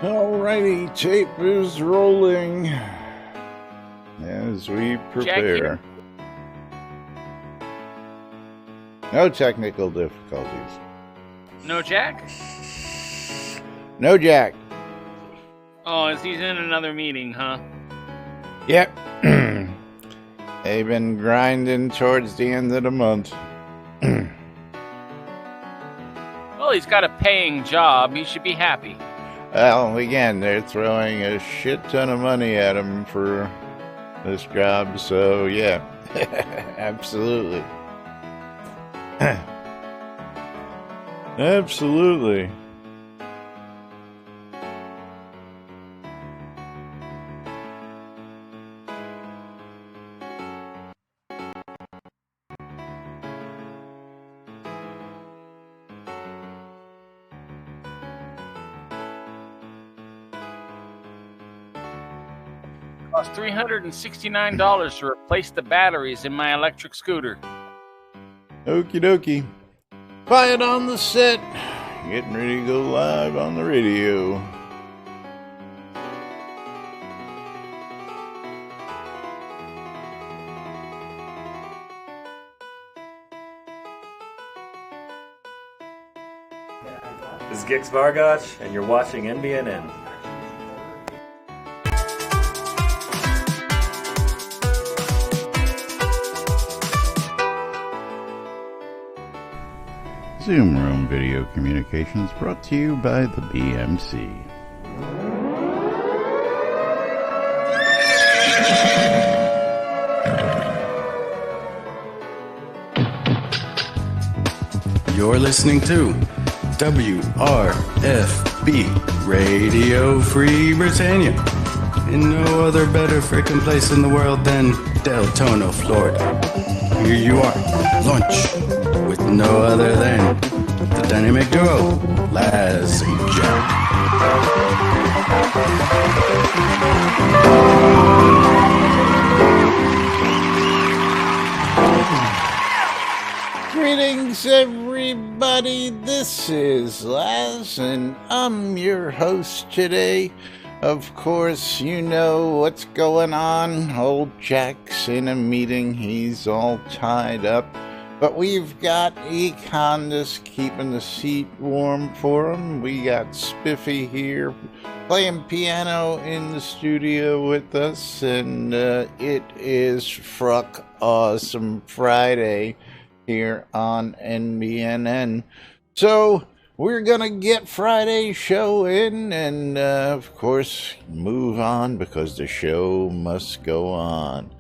Alrighty, tape is rolling as we prepare. No technical difficulties. No Jack? No Jack. Oh, he's in another meeting, huh? Yep. They've been grinding towards the end of the month. Well, he's got a paying job. He should be happy. Well, again, they're throwing a shit ton of money at him for this job, so yeah, absolutely. Absolutely. Cost $369 to replace the batteries in my electric scooter. Okie dokie. Quiet on the set. Getting ready to go live on the radio. This is Gix Vargach, and you're watching NBNN. Zoom Room Video Communications brought to you by the BMC. You're listening to WRFB Radio Free Britannia. In no other better freaking place in the world than Deltona, Florida. Here you are, lunch, with no other than the dynamic duo, Laz and Jack. Greetings, everybody. This is Laz, and I'm your host today. Of course, you know what's going on. Old Jack's in a meeting. He's all tied up. But we've got Econdas keeping the seat warm for him. We got Spiffy here playing piano in the studio with us. And it is Fruck Awesome Friday here on NBNN. So we're gonna get Friday's show in and of course move on because the show must go on.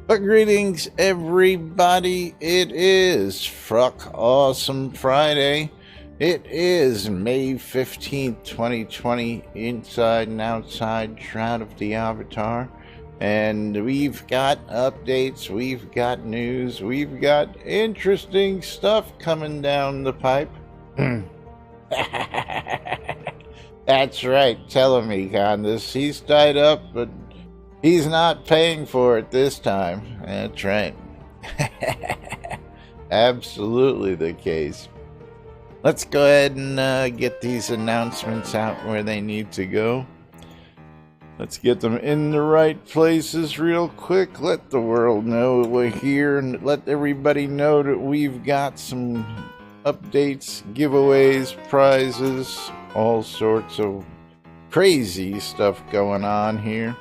But greetings, everybody. It is Fruck Awesome Friday. It is May 15th, 2020, inside and outside Shroud of the Avatar. And we've got updates, we've got news, we've got interesting stuff coming down the pipe. That's right, tell him, Econdas. He's tied up, but he's not paying for it this time. That's right. Absolutely the case. Let's go ahead and get these announcements out where they need to go. Let's get them in the right places real quick. Let the world know we're here and let everybody know that we've got some updates, giveaways, prizes, all sorts of crazy stuff going on here.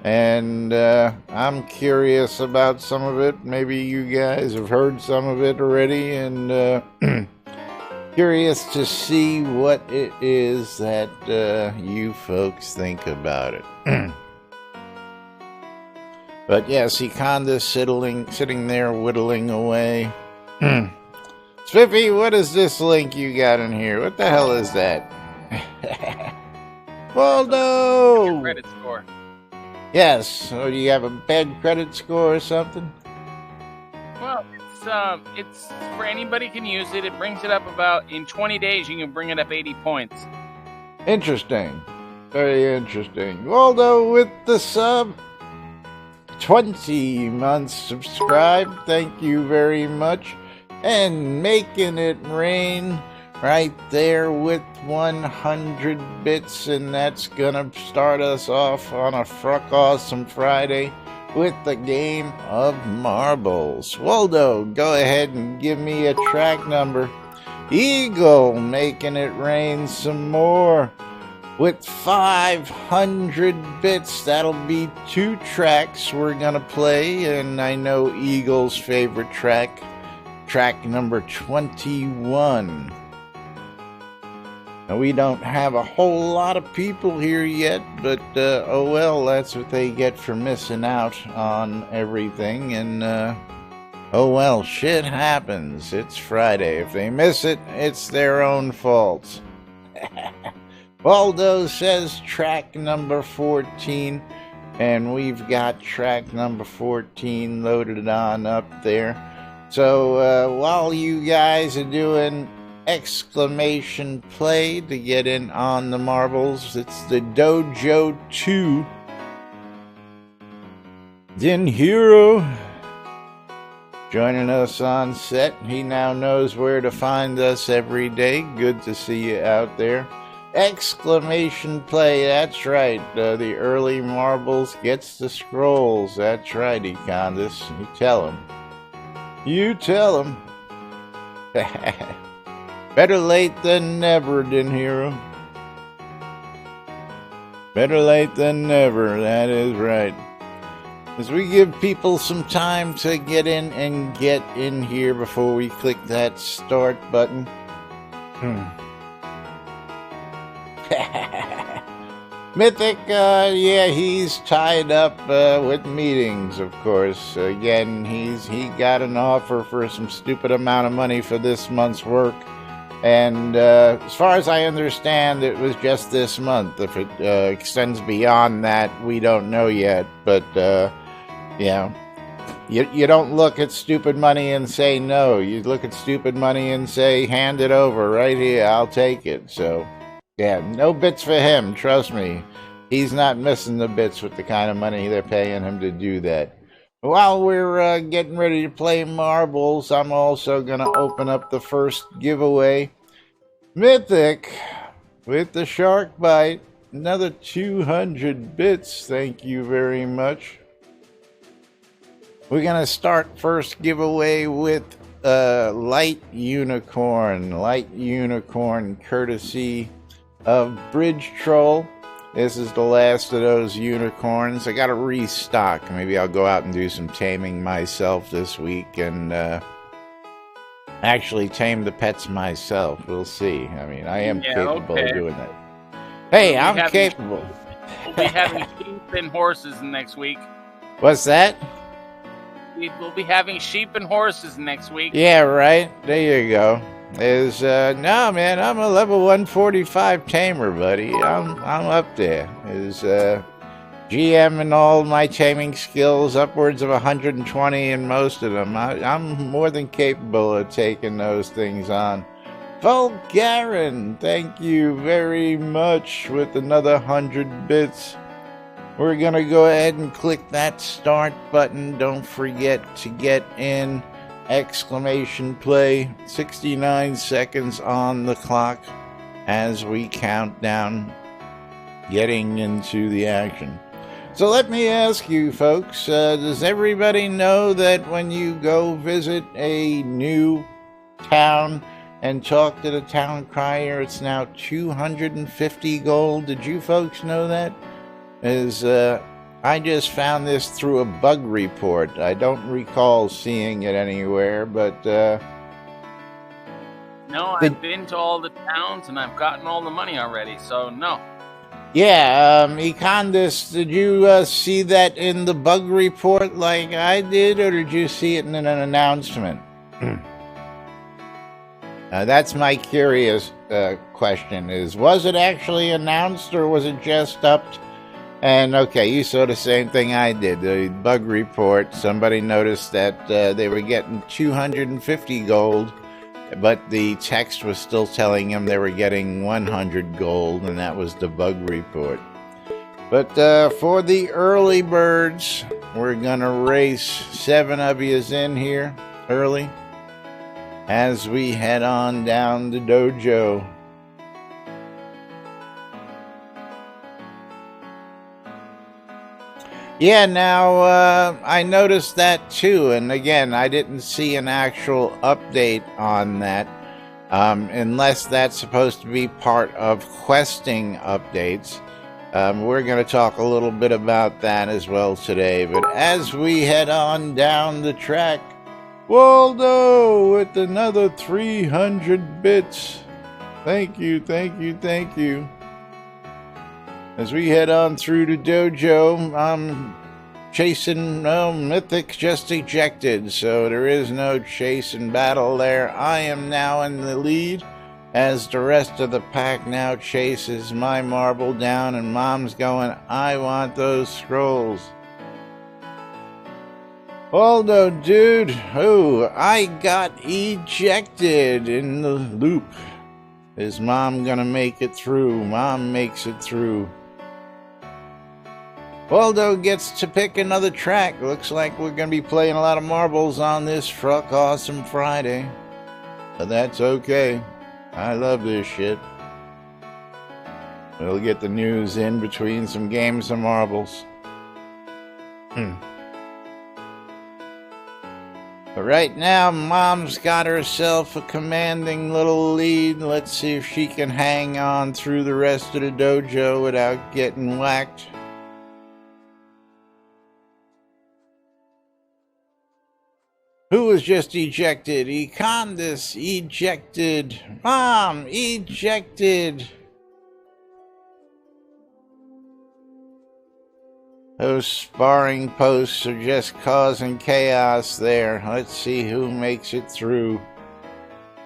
And I'm curious about some of it. Maybe you guys have heard some of it already, and curious to see what it is that you folks think about it. But yes, Econdas sitting there whittling away. Spiffy, what is this link you got in here? What the hell is that? Waldo! Credit score. Yes. So do you have a bad credit score or something? Well, it's for anybody can use it. It brings it up about in 20 days. You can bring it up 80 points. Interesting. Very interesting. Waldo with the sub. 20 months subscribed. Thank you very much. And making it rain right there with 100 bits, and that's gonna start us off on a Fruck Awesome Friday with the game of marbles. Waldo, go ahead and give me a track number. Eagle making it rain some more with 500 bits. That'll be 2 tracks we're gonna play, and I know Eagle's favorite track number 21. Now, we don't have a whole lot of people here yet, but oh well, that's what they get for missing out on everything. And oh well, shit happens. It's Friday. If they miss it, it's their own fault. Waldo says track number 14, and we've got track number 14 loaded on up there. So while you guys are doing exclamation play to get in on the marbles, it's the Dojo 2. Din Hero joining us on set. He now knows where to find us every day. Good to see you out there. Exclamation play, that's right. The early marbles gets the scrolls. That's right, Econdis. You tell him. You tell him. Better late than never, Din Hero. Better late than never, that is right. As we give people some time to get in here before we click that start button. Mythic, yeah, he's tied up with meetings, of course. Again, he got an offer for some stupid amount of money for this month's work. And as far as I understand, it was just this month. If it extends beyond that, we don't know yet. But, yeah, you don't look at stupid money and say no. You look at stupid money and say, hand it over right here, I'll take it. So, yeah, no bits for him, trust me. He's not missing the bits with the kind of money they're paying him to do that. While we're getting ready to play marbles, I'm also going to open up the first giveaway. Mythic with the shark bite. Another 200 bits. Thank you very much. We're going to start first giveaway with Light Unicorn. Light Unicorn courtesy of Bridge Troll. This is the last of those unicorns. I got to restock. Maybe I'll go out and do some taming myself this week and actually tame the pets myself. We'll see. I mean, I am capable of doing that. Hey, I'm capable. We'll be having sheep and horses next week. What's that? We'll be having sheep and horses next week. Yeah, right. There you go. No, man, I'm a level 145 tamer, buddy. I'm up there. GM and all my taming skills, upwards of 120 in most of them. I'm more than capable of taking those things on. Vulgarin, thank you very much with another 100 bits. We're going to go ahead and click that start button. Don't forget to get in. Exclamation play. 69 seconds on the clock as we count down, getting into the action. So let me ask you folks, does everybody know that when you go visit a new town and talk to the town crier, it's now 250 gold? Did you folks know that? I just found this through a bug report. I don't recall seeing it anywhere, but no, I've been to all the towns and I've gotten all the money already, so no. Yeah, Econdis, did you see that in the bug report like I did, or did you see it in an announcement? That's my curious question, was it actually announced or was it just upped? And okay, you saw the same thing I did. The bug report, somebody noticed that they were getting 250 gold, but the text was still telling them they were getting 100 gold, and that was the bug report. But for the early birds, we're going to race 7 of yous in here early. as we head on down the dojo. Yeah, now I noticed that too, and again, I didn't see an actual update on that, unless that's supposed to be part of questing updates. We're going to talk a little bit about that as well today, but as we head on down the track, Waldo with another 300 bits. Thank you, thank you, thank you. As we head on through the dojo, I'm chasing, Mythic just ejected, so there is no chase and battle there. I am now in the lead, as the rest of the pack now chases my marble down, and Mom's going, I want those scrolls. Waldo, dude, I got ejected in the loop. Is Mom gonna make it through? Mom makes it through. Waldo gets to pick another track. Looks like we're going to be playing a lot of marbles on this Fruck Awesome Friday. But that's okay. I love this shit. We'll get the news in between some games of marbles. But right now, Mom's got herself a commanding little lead. Let's see if she can hang on through the rest of the dojo without getting whacked. Who was just ejected? Econdis ejected. Mom ejected. Those sparring posts are just causing chaos there. Let's see who makes it through.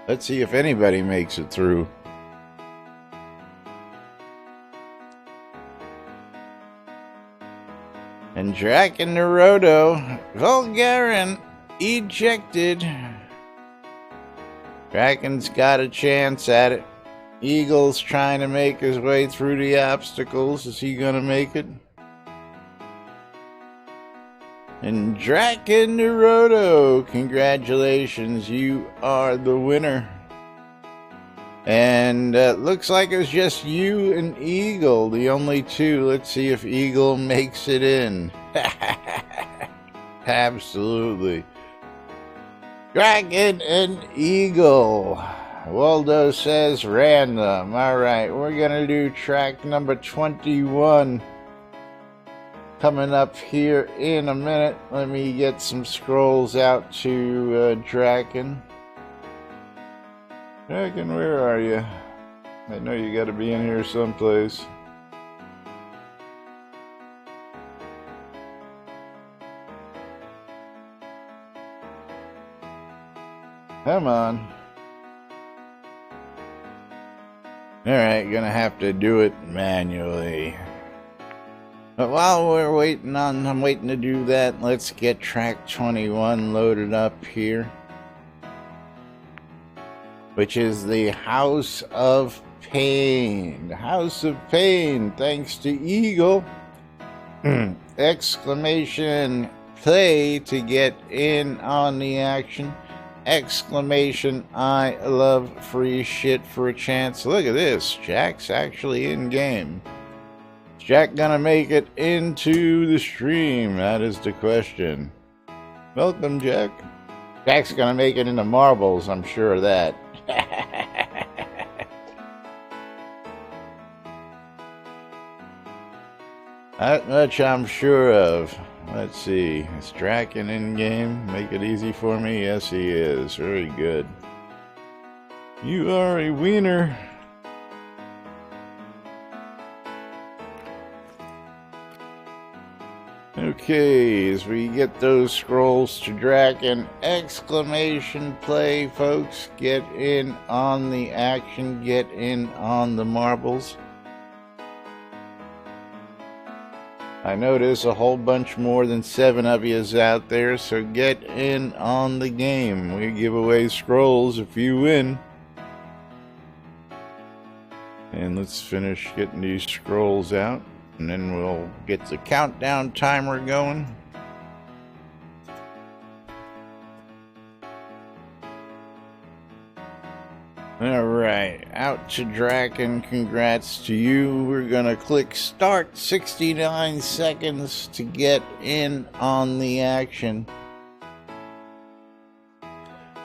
Let's see if anybody makes it through. And Draken Naruto, Vulgarin ejected. Draken's got a chance at it. Eagle's trying to make his way through the obstacles. Is he gonna make it? And Draken Naruto, congratulations, you are the winner. And looks like it's just you and Eagle, the only two. Let's see if Eagle makes it in. Absolutely. Dragon and Eagle. Waldo says random. Alright, we're gonna do track number 21. Coming up here in a minute. Let me get some scrolls out to Draken. Draken, where are you? I know you gotta be in here someplace. Come on. Alright, gonna have to do it manually. But while we're waiting I'm waiting to do that, let's get track 21 loaded up here. Which is the House of Pain. The House of Pain, thanks to Eagle. Exclamation play to get in on the action. Exclamation I love free shit for a chance. Look at this. Jack's actually in game. Is Jack gonna make it into the stream? That is the question. Welcome, Jack. Jack's gonna make it into marbles, I'm sure of that. That much I'm sure of. Let's see. Is Draken in game? Make it easy for me? Yes, he is. Very good. You are a wiener. Okay, as we get those scrolls to Draken, exclamation play, folks. Get in on the action. Get in on the marbles. I know there's a whole bunch more than 7 of yous out there, so get in on the game. We give away scrolls if you win. And let's finish getting these scrolls out, and then we'll get the countdown timer going. Alright, out to Draken, congrats to you. We're gonna click start, 69 seconds to get in on the action.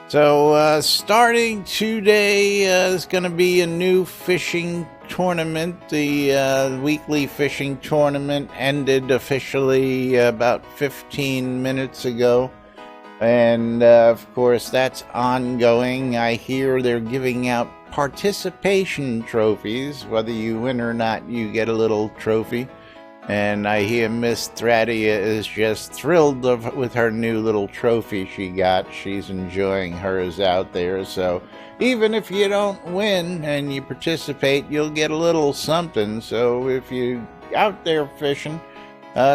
So, starting today is gonna be a new fishing tournament. The weekly fishing tournament ended officially about 15 minutes ago. And, of course, that's ongoing. I hear they're giving out participation trophies. Whether you win or not, you get a little trophy. And I hear Miss Thradia is just thrilled with her new little trophy she got. She's enjoying hers out there. So even if you don't win and you participate, you'll get a little something. So if you're out there fishing,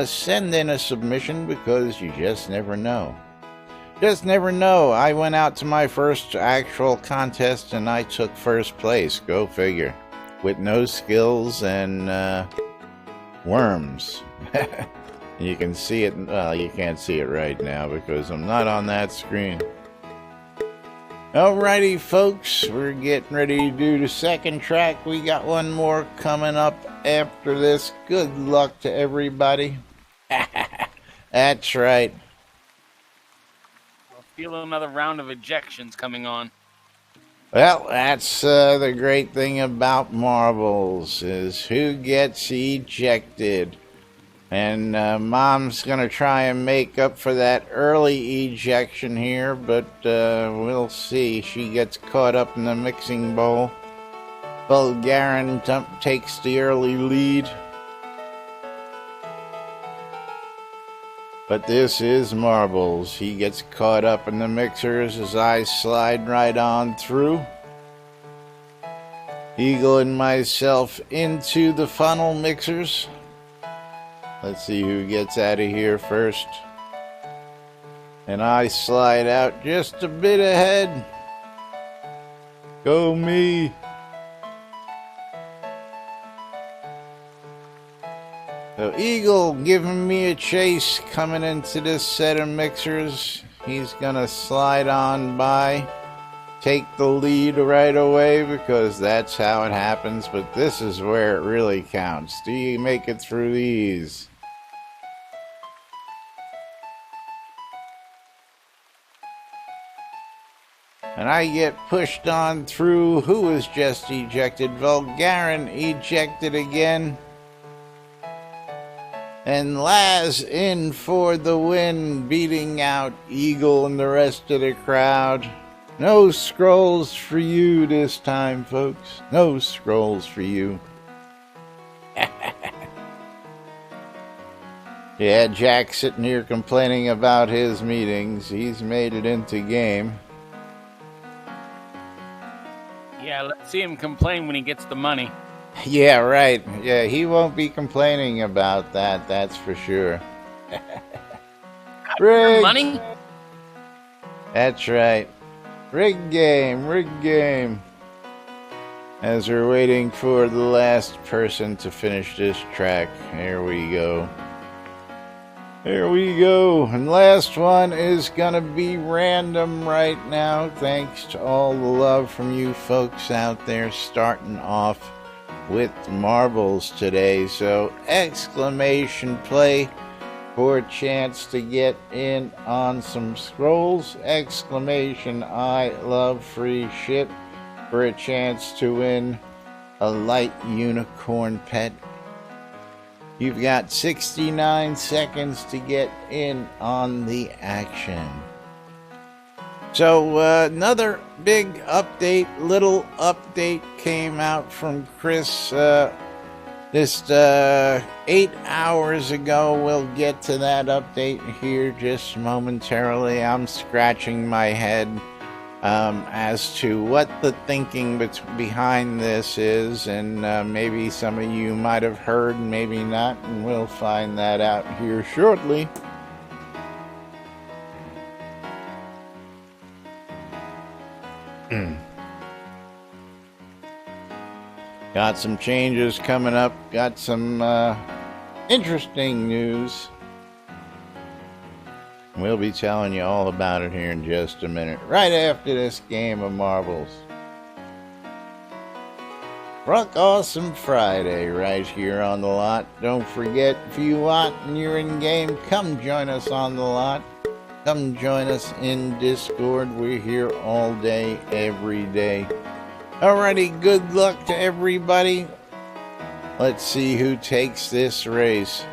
send in a submission because you just never know. Just never know. I went out to my first actual contest and I took first place. Go figure. With no skills and worms. You can see it. Well, you can't see it right now because I'm not on that screen. Alrighty, folks. We're getting ready to do the second track. We got one more coming up after this. Good luck to everybody. That's right. Feel another round of ejections coming on. Well, that's the great thing about marbles is who gets ejected. And Mom's going to try and make up for that early ejection here, but we'll see. She gets caught up in the mixing bowl. Bulgarian takes the early lead. But this is marbles. He gets caught up in the mixers as I slide right on through. Eagle and myself into the funnel mixers. Let's see who gets out of here first. And I slide out just a bit ahead. Go me. So Eagle giving me a chase coming into this set of mixers. He's gonna slide on by, take the lead right away because that's how it happens. But this is where it really counts. Do you make it through these? And I get pushed on through. Who was just ejected? Vulgarin ejected again. And Laz in for the win, beating out Eagle and the rest of the crowd. No scrolls for you this time, folks. No scrolls for you. Yeah, Jack's sitting here complaining about his meetings. He's made it into game. Yeah, let's see him complain when he gets the money. Yeah, right. Yeah, he won't be complaining about that, that's for sure. Rig! Money? That's right. Rig game, rig game. As we're waiting for the last person to finish this track, here we go. Here we go. And last one is gonna be random right now. Thanks to all the love from you folks out there starting off with marbles today. So exclamation play for a chance to get in on some scrolls. Exclamation I love free shit for a chance to win a light unicorn pet. You've got 69 seconds to get in on the action. So another big update, little update came out from Chris just 8 hours ago. We'll get to that update here just momentarily. I'm scratching my head as to what the thinking behind this is, and maybe some of you might have heard, maybe not, and we'll find that out here shortly. Got some changes coming up, got some interesting news. We'll be telling you all about it here in just a minute, right after this game of marbles. Rock Awesome Friday right here on the lot. Don't forget, if you want and you're in game, come join us on the lot. Come join us in Discord. We're here all day, every day. Alrighty, good luck to everybody. Let's see who takes this race.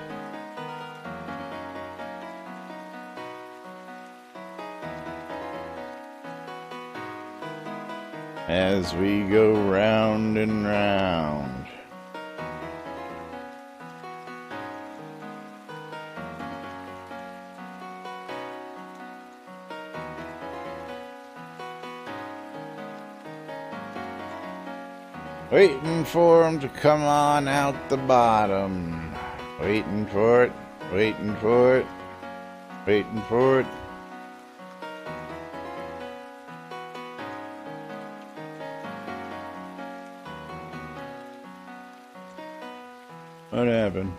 As we go round and round. Waiting for him to come on out the bottom. Waiting for it, waiting for it, waiting for it. What happened?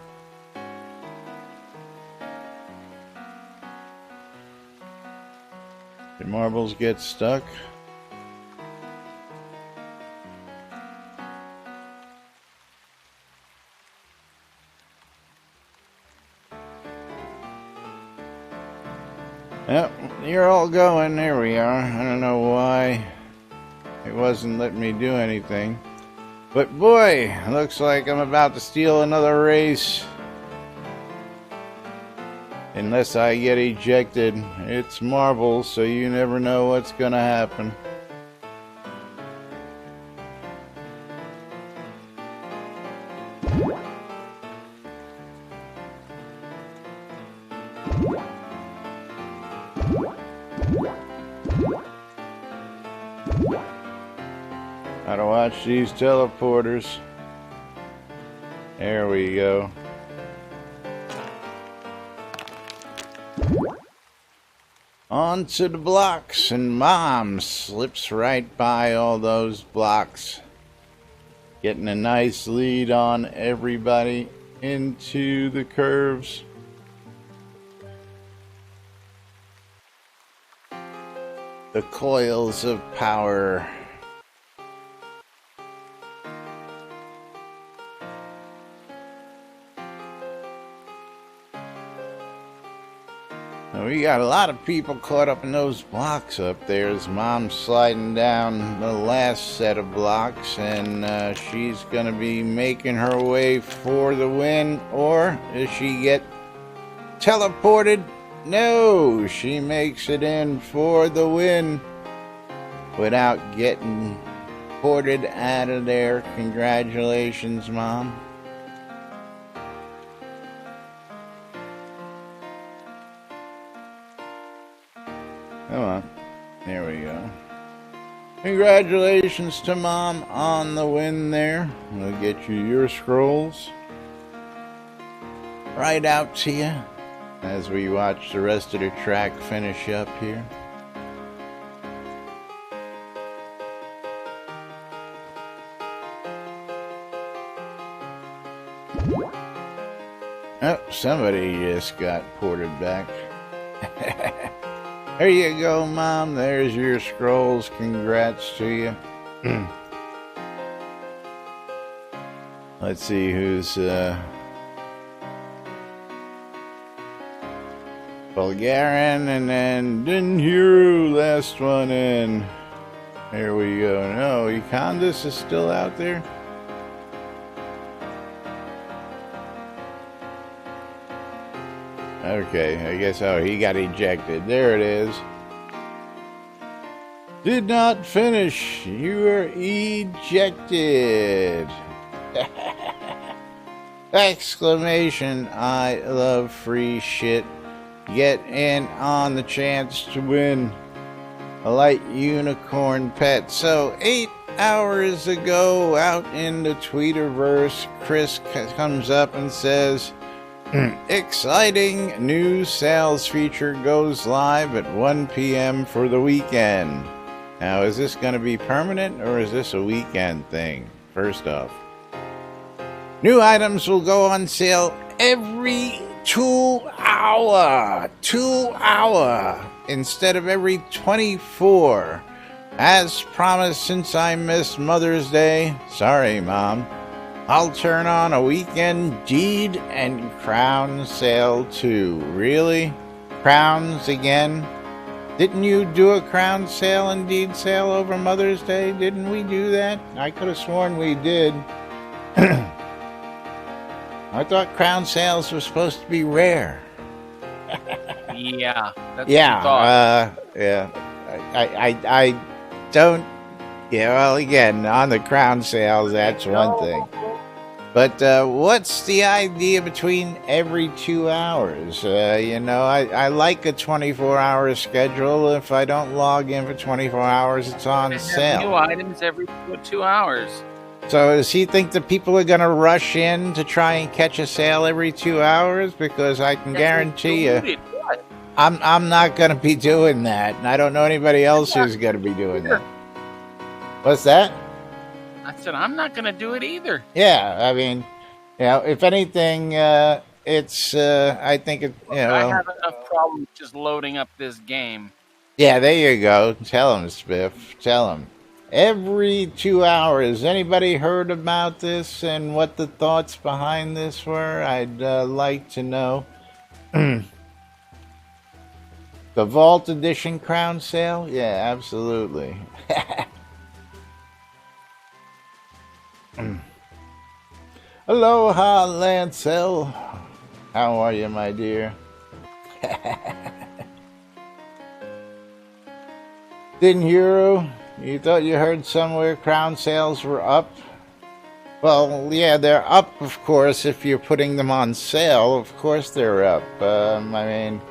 Did marbles get stuck? Yep, you're all going. There we are. I don't know why it wasn't letting me do anything. But boy, looks like I'm about to steal another race. Unless I get ejected. It's marbles, so you never know what's gonna happen. Gotta watch these teleporters. There we go. Onto the blocks, and Mom slips right by all those blocks. Getting a nice lead on everybody into the curves. The coils of power. We got a lot of people caught up in those blocks up there as Mom's sliding down the last set of blocks, and she's gonna be making her way for the win. Or does she get teleported? No, she makes it in for the win without getting ported out of there. Congratulations, Mom. Come on. There we go. Congratulations to Mom on the win there. We'll get you your scrolls right out to you as we watch the rest of the track finish up here. Oh, somebody just got ported back. There you go, Mom. There's your scrolls. Congrats to you. Let's see who's Bulgarian, and then Dinhiru, last one in. There we go. No, Econdas is still out there. Okay, I guess, oh, he got ejected. There it is. Did not finish. You are ejected. Exclamation, I love free shit. Get in on the chance to win a light unicorn pet. So 8 hours ago out in the Tweeterverse, Chris comes up and says, exciting new sales feature goes live at 1 p.m. for the weekend. Now, is this going to be permanent or is this a weekend thing? First off, new items will go on sale every 2 hour instead of every 24. As promised, since I missed Mother's Day, sorry, Mom, I'll turn on a weekend deed and crown sale too. Really? Crowns again? Didn't you do a crown sale and deed sale over Mother's Day? Didn't we do that? I could have sworn we did. I thought crown sales were supposed to be rare. Yeah, that's what you thought. Yeah. I don't. Yeah, well, again, on the crown sales, that's one thing. But what's the idea between every 2 hours? I like a 24-hour schedule. If I don't log in for 24 hours, it's on They have sale. new items every 2 hours. So does he think that people are going to rush in to try and catch a sale every 2 hours? Because I can guarantee you, I'm not going to be doing that. And I don't know anybody else who's going to be doing that. What's that? I said, I'm not going to do it either. Yeah, I mean, if anything, it's, I think it, I have enough problems just loading up this game. Yeah, there you go. Tell him, Spiff. Tell him. Every 2 hours. Anybody heard about this and what the thoughts behind this were? I'd like to know. The Vault Edition Crown Sale? Yeah, absolutely. Aloha, Lancel. How are you, my dear? Didn't you? You thought you heard somewhere crown sales were up? Well, yeah, they're up, of course, if you're putting them on sale. Of course they're up. I mean,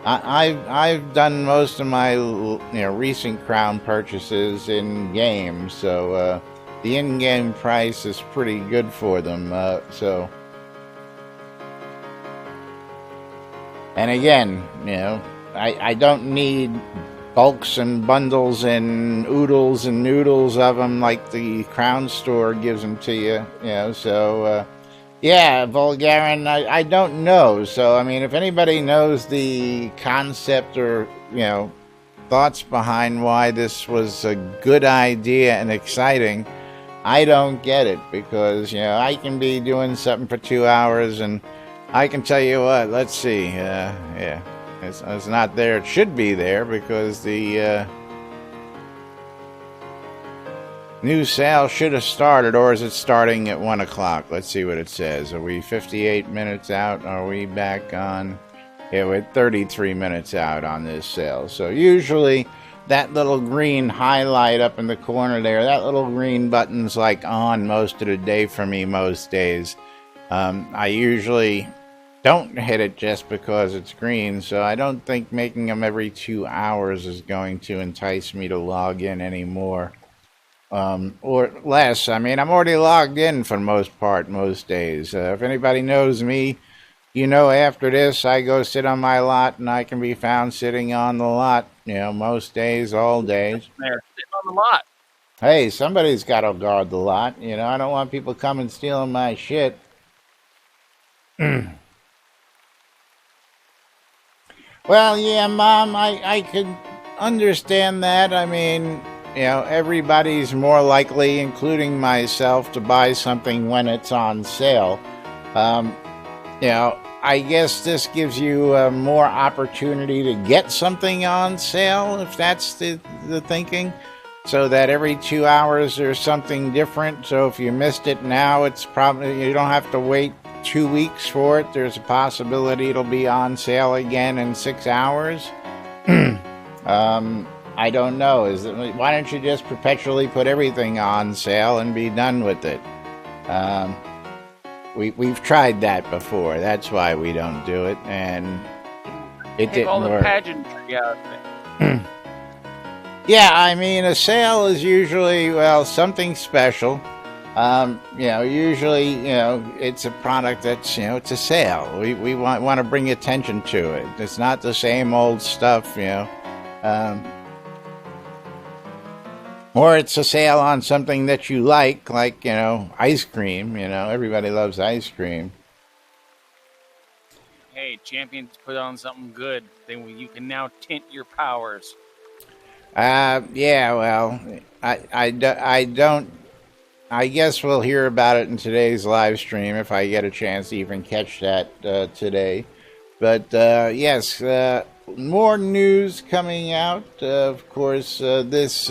I've done most of my recent crown purchases in games, so the in-game price is pretty good for them. And again, I don't need bulks and bundles and oodles and noodles of them like the Crown Store gives them to you, so yeah, Vulgarin, I don't know. So I mean, if anybody knows the concept or thoughts behind why this was a good idea and exciting, I don't get it, because I can be doing something for 2 hours and I can tell you what, let's see, yeah, it's not there. It should be there, because the new sale should have started, or is it starting at 1 o'clock? Let's see what it says. Are we 58 minutes out? Are we back on? Yeah, we're 33 minutes out on this sale. So usually that little green highlight up in the corner there, that little green button's like on most of the day for me most days. I usually don't hit it just because it's green, so I don't think making them every 2 hours is going to entice me to log in anymore. Or less. I mean, I'm already logged in for the most part most days. If anybody knows me, after this I go sit on my lot, and I can be found sitting on the lot, most days, all days. There, sitting on the lot. Hey, somebody's got to guard the lot. I don't want people coming stealing my shit. Well, yeah, Mom, I could understand that. I mean, everybody's more likely, including myself, to buy something when it's on sale. I guess this gives you more opportunity to get something on sale, if that's the thinking, so that every 2 hours there's something different. So if you missed it now, it's probably, you don't have to wait 2 weeks for it. There's a possibility it'll be on sale again in 6 hours. I don't know. Why don't you just perpetually put everything on sale and be done with it? We've tried that before. That's why we don't do it, and it didn't all the work. pageantry out there. Yeah, I mean, a sale is usually, something special. Usually, it's a product that's, it's a sale. We want to bring attention to it. It's not the same old stuff, or it's a sale on something that you like, ice cream. Everybody loves ice cream. Hey, champions put on something good, then you can now tint your powers. Yeah, well, I don't. I guess we'll hear about it in today's live stream if I get a chance to even catch that today. But yes, more news coming out. Of course, this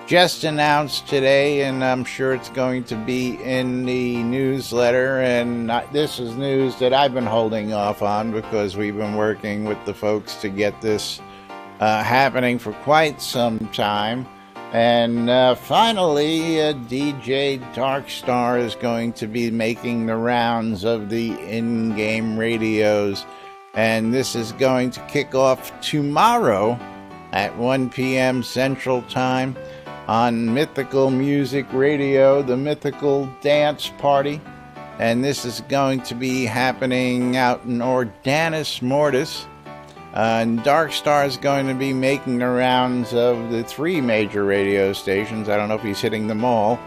just announced today, and I'm sure it's going to be in the newsletter. And this is news that I've been holding off on because we've been working with the folks to get this happening for quite some time. And finally, DJ Darkstar is going to be making the rounds of the in-game radios. And this is going to kick off tomorrow at 1 p.m. Central Time on Mythical Music Radio, the Mythical Dance Party. And this is going to be happening out in Ordanis Mortis. And Darkstar is going to be making the rounds of the 3 major radio stations. I don't know if he's hitting them all,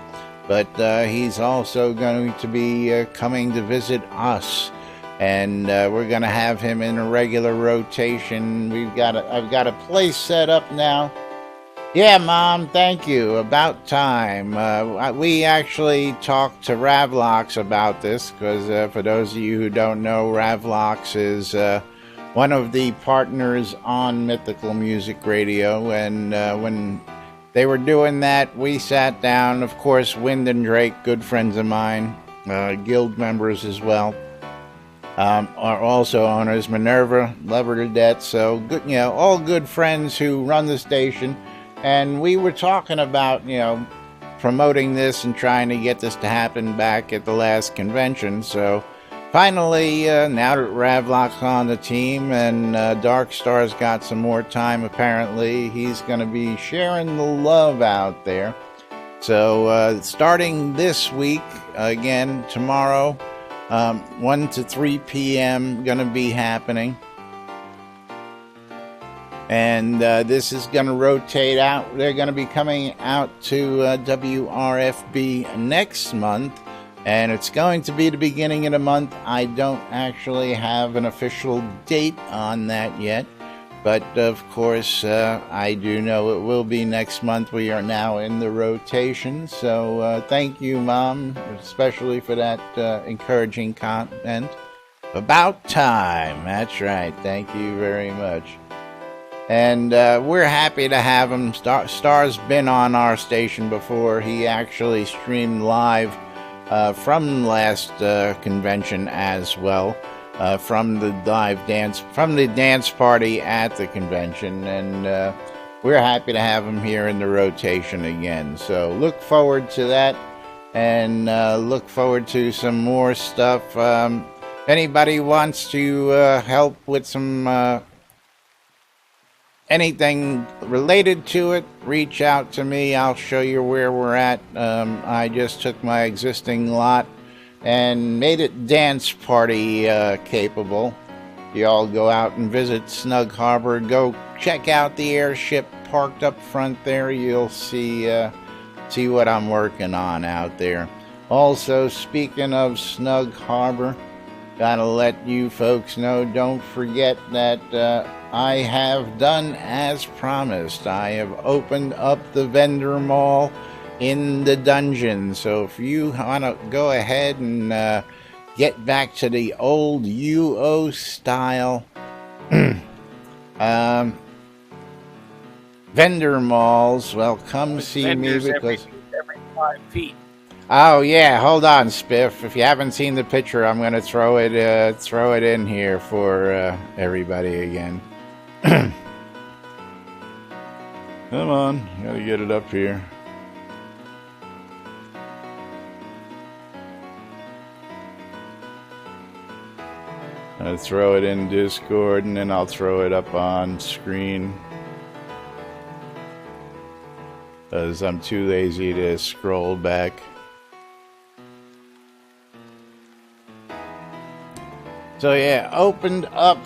but he's also going to be coming to visit us. And we're going to have him in a regular rotation. I've got a place set up now. Yeah, Mom, thank you. About time. We actually talked to Ravlox about this, because for those of you who don't know, Ravlox is one of the partners on Mythical Music Radio, and when they were doing that, we sat down. Of course, Wind and Drake, good friends of mine, guild members as well, are also owners. Minerva, love her to death. So good, all good friends who run the station, and we were talking about promoting this and trying to get this to happen back at the last convention. So finally, now that Ravlock's on the team and Darkstar's got some more time, apparently, he's going to be sharing the love out there. So starting this week, again, tomorrow, 1 to 3 p.m. going to be happening. And this is going to rotate out. They're going to be coming out to WRFB next month. And it's going to be the beginning of the month. I don't actually have an official date on that yet. But, of course, I do know it will be next month. We are now in the rotation. So thank you, Mom, especially for that encouraging comment. About time. That's right. Thank you very much. And we're happy to have him. Star's been on our station before. He actually streamed live from last convention as well, from the dance party at the convention, and we're happy to have him here in the rotation again. So look forward to that, and look forward to some more stuff. If anybody wants to help with some anything related to it, reach out to me. I'll show you where we're at. I just took my existing lot and made it dance party capable. You all go out and visit Snug Harbor. Go check out the airship parked up front there. You'll see what I'm working on out there. Also, speaking of Snug Harbor, gotta let you folks know, don't forget that I have done as promised. I have opened up the vendor mall in the dungeon. So if you want to go ahead and get back to the old UO style vendor malls, well, come see me because every 5 feet. Oh yeah, hold on, Spiff. If you haven't seen the picture, I'm gonna throw it in here for everybody again. Come on, gotta get it up here. I'll throw it in Discord, and then I'll throw it up on screen, because I'm too lazy to scroll back. So yeah, opened up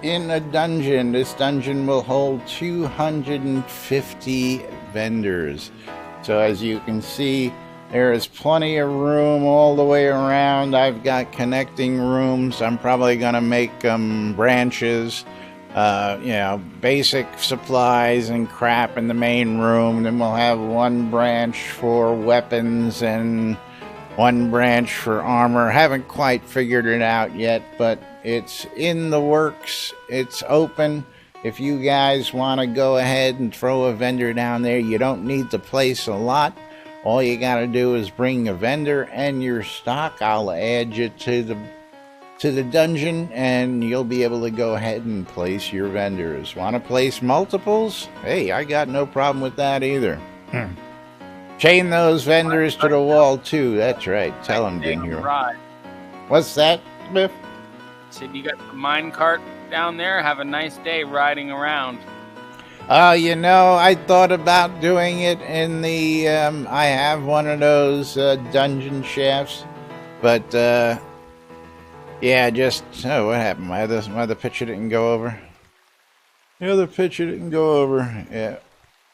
in a dungeon. This dungeon will hold 250 vendors. So as you can see, there is plenty of room all the way around. I've got connecting rooms. I'm probably going to make branches basic supplies and crap in the main room. Then we'll have one branch for weapons and one branch for armor. Haven't quite figured it out yet, but it's in the works. It's open. If you guys want to go ahead and throw a vendor down there, you don't need to place a lot. All you got to do is bring a vendor and your stock. I'll add you to the dungeon, and you'll be able to go ahead and place your vendors. Want to place multiples? Hey, I got no problem with that either. Chain those vendors to the wall, too. That's right. Tell them, didn't you? What's that, Smith? Said you got the mine cart down there. Have a nice day riding around. I thought about doing it in the, I have one of those dungeon shafts, but, what happened? My other picture didn't go over? The other picture didn't go over. Yeah,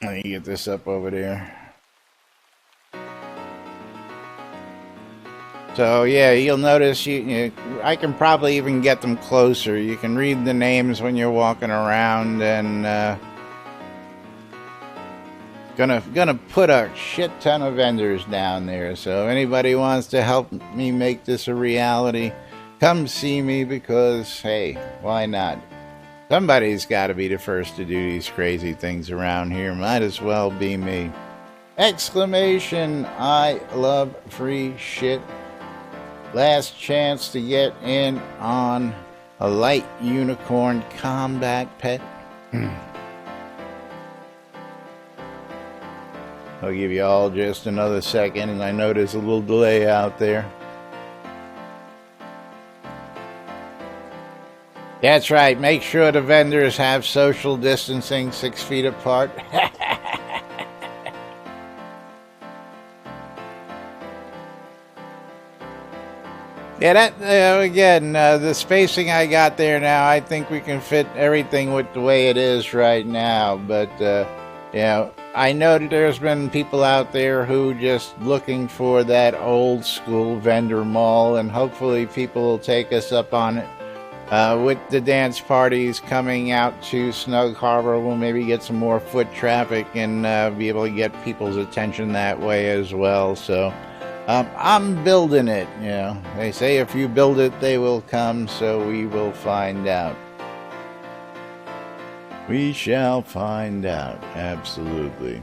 let me get this up over there. So, you'll notice I can probably even get them closer. You can read the names when you're walking around, and gonna put a shit ton of vendors down there. So if anybody wants to help me make this a reality, come see me, because, hey, why not? Somebody's got to be the first to do these crazy things around here. Might as well be me. Exclamation, I love free shit. Last chance to get in on a light unicorn combat pet. I'll give you all just another second, and I know there's a little delay out there. That's right, make sure the vendors have social distancing 6 feet apart. The spacing I got there now, I think we can fit everything with the way it is right now. But, I know that there's been people out there who just looking for that old school vendor mall, and hopefully people will take us up on it. With the dance parties coming out to Snug Harbor, we'll maybe get some more foot traffic and be able to get people's attention that way as well. So, I'm building it, They say if you build it, they will come, so we will find out. We shall find out, absolutely.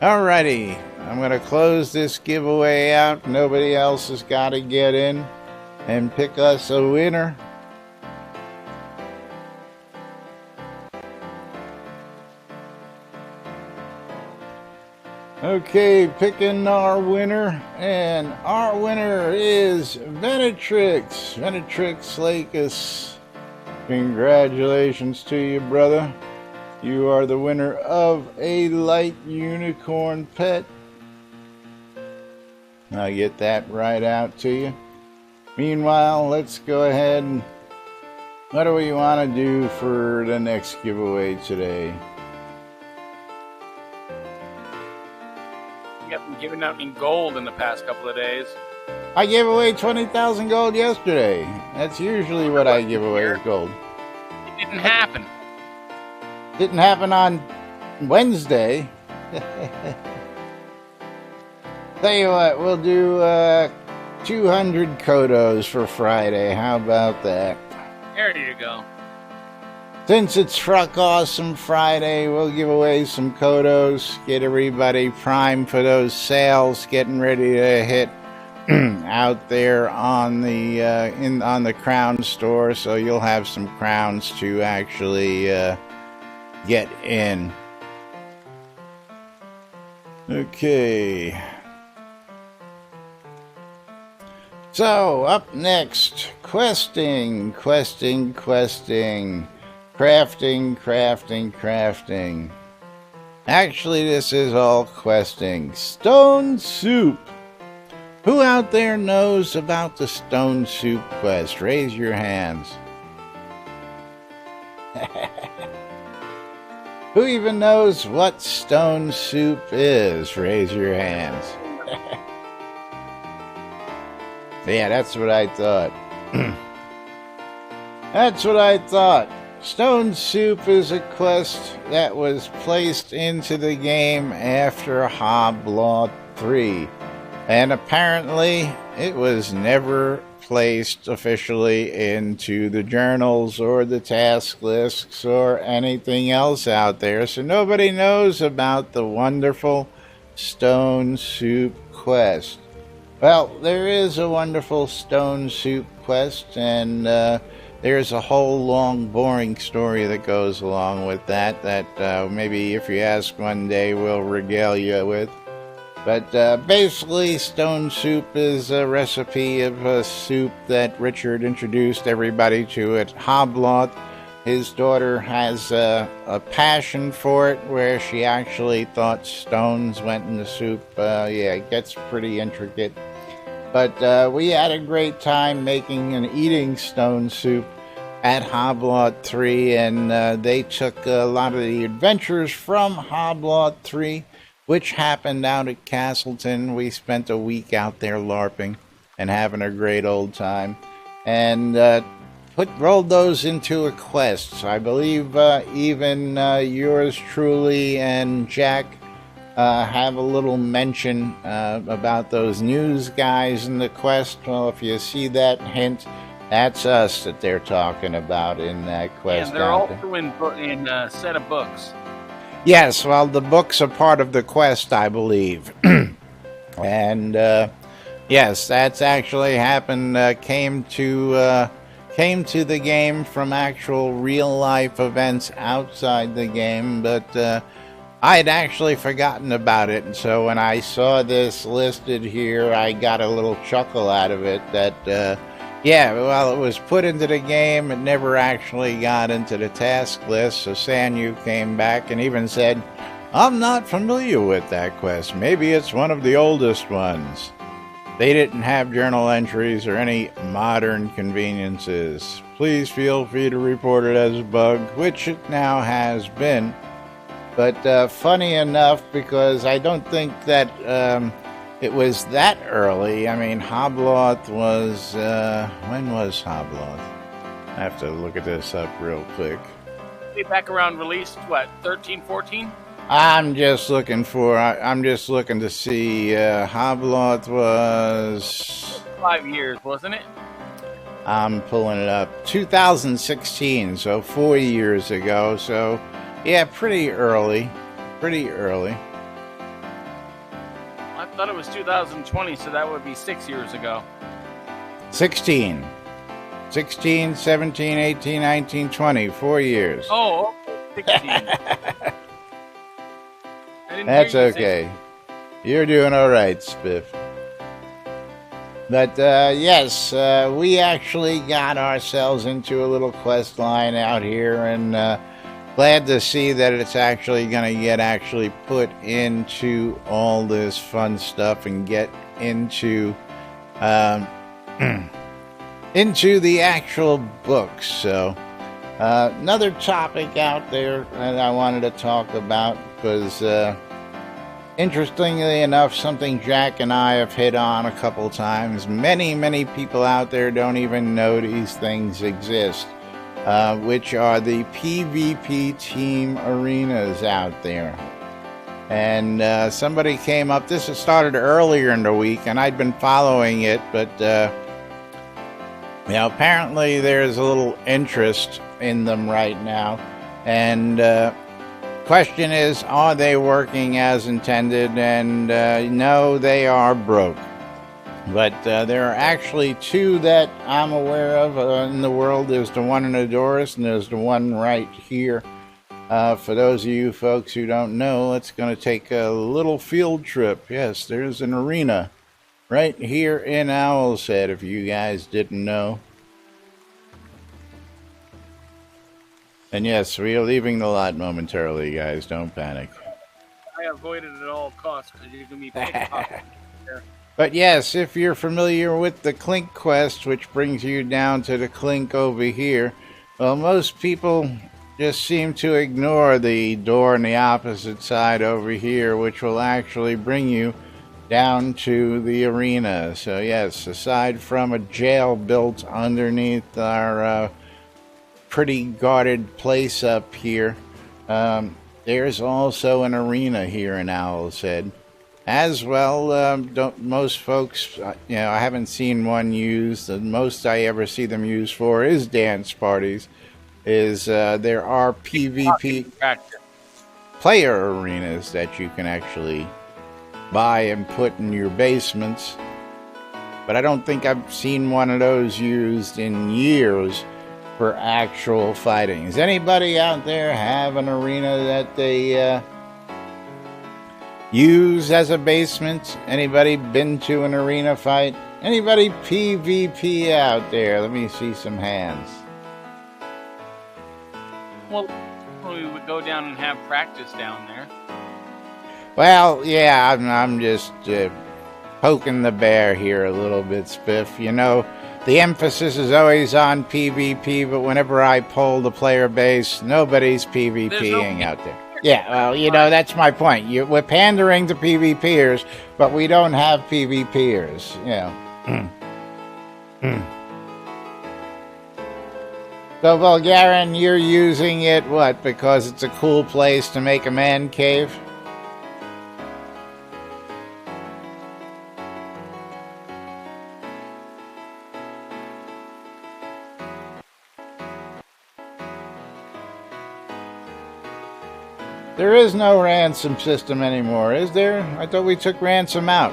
Alrighty, I'm going to close this giveaway out. Nobody else has got to get in and pick us a winner. Okay, picking our winner, and our winner is Venetrix. Venetrix Lakis. Congratulations to you, brother. You are the winner of a light unicorn pet. I'll get that right out to you. Meanwhile, let's go ahead and what do we want to do for the next giveaway today? You haven't been giving out any gold in the past couple of days. I gave away 20,000 gold yesterday. That's usually what I give away is gold. It didn't happen. Didn't happen on Wednesday. Tell you what, we'll do 200 Kodos for Friday. How about that? There you go. Since it's Truck Awesome Friday, we'll give away some Kodos. Get everybody primed for those sales getting ready to hit out there on the on the crown store, so you'll have some crowns to actually get in. Okay. So up next, questing. Crafting. Actually, this is all questing. Stone soup. Who out there knows about the stone soup quest? Raise your hands. Who even knows what stone soup is? Raise your hands. Yeah, that's what I thought. That's what I thought. Stone Soup is a quest that was placed into the game after Hoblaw 3. And apparently, it was never placed officially into the journals or the task lists or anything else out there. So nobody knows about the wonderful Stone Soup quest. Well, there is a wonderful Stone Soup quest, and there's a whole long, boring story that goes along with that maybe if you ask one day, we'll regale you with. But basically, Stone Soup is a recipe of a soup that Richard introduced everybody to at Hobloth. His daughter has a passion for it, where she actually thought stones went in the soup. It gets pretty intricate. But we had a great time making and eating Stone Soup at Hoblaw 3, and they took a lot of the adventures from Hoblaw 3, which happened out at Castleton. We spent a week out there LARPing and having a great old time, and rolled those into a quest. I believe even yours truly and Jack have a little mention about those news guys in the quest. Well, if you see that hint, that's us that they're talking about in that quest. And they're also in a set of books. Yes, well, the books are part of the quest, I believe. And yes, that's actually happened. Came to the game from actual real life events outside the game, but I'd actually forgotten about it, and so when I saw this listed here, I got a little chuckle out of it that, it was put into the game, it never actually got into the task list, so Sanyu came back and even said, I'm not familiar with that quest, maybe it's one of the oldest ones. They didn't have journal entries or any modern conveniences. Please feel free to report it as a bug, which it now has been. But funny enough, because I don't think that it was that early. I mean, Hobloth was... when was Hobloth? I have to look at this up real quick. Back around release, 13, 14? I'm just looking to see... Hobloth was... 5 years, wasn't it? I'm pulling it up. 2016, so 4 years ago, so... Yeah, pretty early. I thought it was 2020, so that would be 6 years ago. 16, 17, 18, 19, 20. 4 years. Oh, 16. That's okay. You're doing all right, Spiff. But, yes, we actually got ourselves into a little quest line out here, and... glad to see that it's actually going to get put into all this fun stuff and get into into the actual books. So another topic out there that I wanted to talk about was interestingly enough something Jack and I have hit on a couple times. Many people out there don't even know these things exist. Which are the PvP team arenas out there. And somebody came up, this has started earlier in the week, and I'd been following it, but apparently there's a little interest in them right now. And question is, are they working as intended? And no, they are broke. But there are actually two that I'm aware of in the world. There's the one in Adoris, and there's the one right here. For those of you folks who don't know, it's going to take a little field trip. Yes, there's an arena right here in Owl's Head, if you guys didn't know. And yes, we are leaving the lot momentarily, guys. Don't panic. I avoided it at all costs because you're going to be pickpocketed there. But yes, if you're familiar with the Clink quest, which brings you down to the Clink over here, well, most people just seem to ignore the door on the opposite side over here, which will actually bring you down to the arena. So yes, aside from a jail built underneath our pretty guarded place up here. There's also an arena here in Owl's Head. As well, don't most folks, I haven't seen one used. The most I ever see them used for is dance parties. There are PvP player arenas that you can actually buy and put in your basements. But I don't think I've seen one of those used in years for actual fighting. Does anybody out there have an arena that they use as a basement? Anybody been to an arena fight? Anybody PvP out there? Let me see some hands. Well, we would go down and have practice down there. Well, yeah, I'm just poking the bear here a little bit, Spiff. You know, the emphasis is always on PvP, but whenever I poll the player base, nobody's PvPing out there. Yeah, well, you know, that's my point. We're pandering to PvPers, but we don't have PvPers, you know. So, Bulgarian, you're using it, what, because it's a cool place to make a man cave? There is no ransom system anymore, is there? I thought we took ransom out.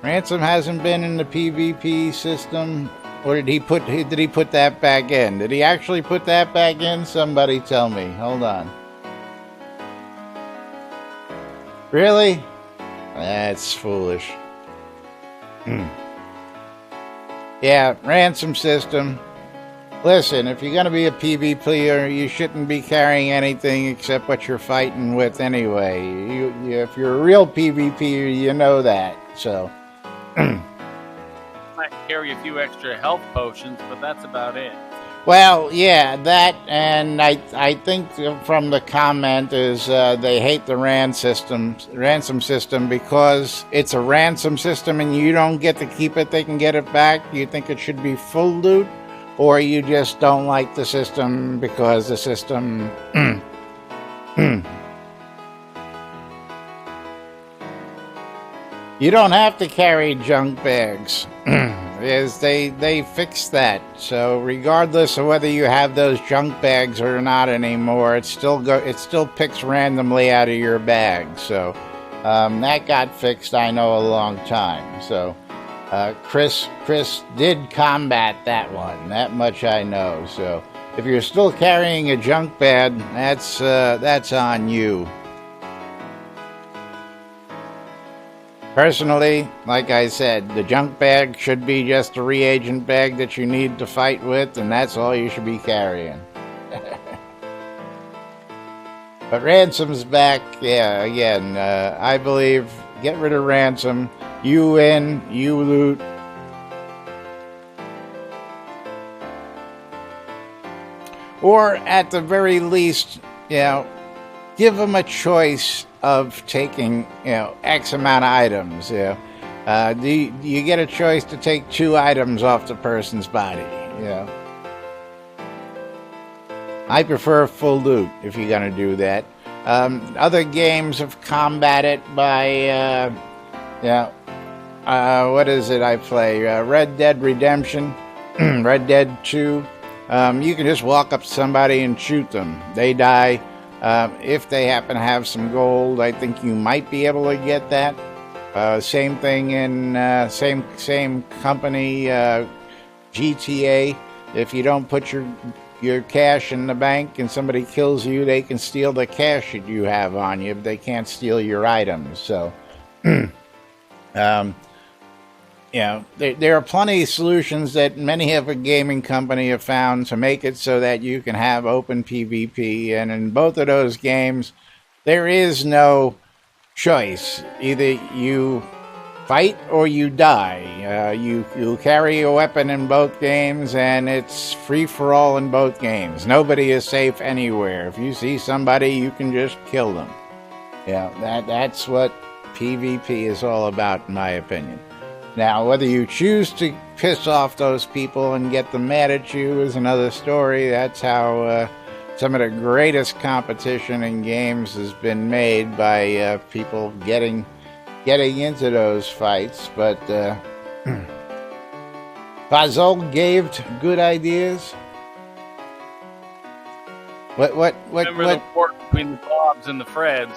Ransom hasn't been in the PvP system, or did he put that back in? Did he actually put that back in? Somebody tell me. Hold on. Really? That's foolish. Yeah, ransom system. Listen, if you're going to be a PvPer, you shouldn't be carrying anything except what you're fighting with anyway. If you're a real PvPer, you know that. So, might carry a few extra health potions, but that's about it. Well, yeah, that, and I think from the comment is they hate the ransom system because it's a ransom system and you don't get to keep it, they can get it back. You think it should be full loot? Or you just don't like the system because the system... You don't have to carry junk bags. They fixed that. So regardless of whether you have those junk bags or not anymore, it still picks randomly out of your bag. So that got fixed, I know, a long time. So... Chris did combat that one. That much I know. So if you're still carrying a junk bag, that's on you. Personally, like I said, the junk bag should be just a reagent bag that you need to fight with, and that's all you should be carrying. But ransom's back. Yeah, again, I believe get rid of ransom. You win, you loot. Or at the very least, give them a choice of taking, X amount of items. You get a choice to take 2 items off the person's body. I prefer full loot if you're going to do that. Other games have combated by, what is it I play? Red Dead Redemption, Red Dead 2. You can just walk up to somebody and shoot them. They die. If they happen to have some gold, I think you might be able to get that. Same thing in same company, GTA. If you don't put your cash in the bank and somebody kills you, they can steal the cash that you have on you, but they can't steal your items. So, there are plenty of solutions that many of a gaming company have found to make it so that you can have open PvP. And in both of those games, there is no choice. Either you fight or you die. You carry a weapon in both games, and it's free for all in both games. Nobody is safe anywhere. If you see somebody, you can just kill them. That's what PvP is all about, in my opinion. Now, whether you choose to piss off those people and get them mad at you is another story. That's how some of the greatest competition in games has been made by people getting into those fights. But Fazol gave good ideas. Remember the war between the Bobs and the Freds?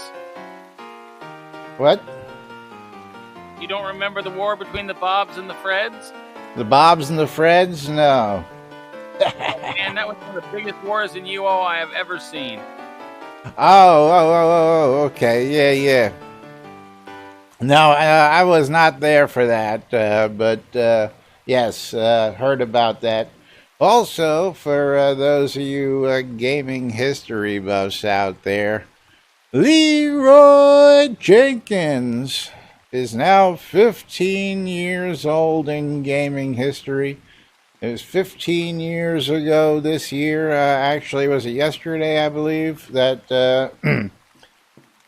What? You don't remember the war between the Bobs and the Freds? The Bobs and the Freds? No. Man, that was one of the biggest wars in UO I have ever seen. Okay, yeah. No, I was not there for that, but yes, heard about that. Also, for those of you gaming history buffs out there, Leroy Jenkins is now 15 years old in gaming history. It was 15 years ago this year, actually was it yesterday, I believe, that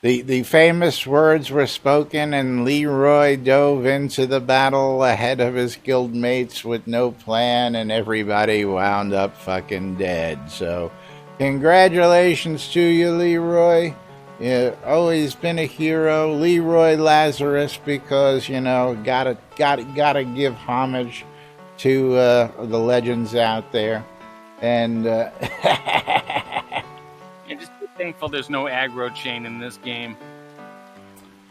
the famous words were spoken and Leroy dove into the battle ahead of his guildmates with no plan and everybody wound up fucking dead. So congratulations to you, Leroy. You've always been a hero, Leroy Lazarus, because, you know, gotta give homage to the legends out there. And And just be thankful there's no aggro chain in this game.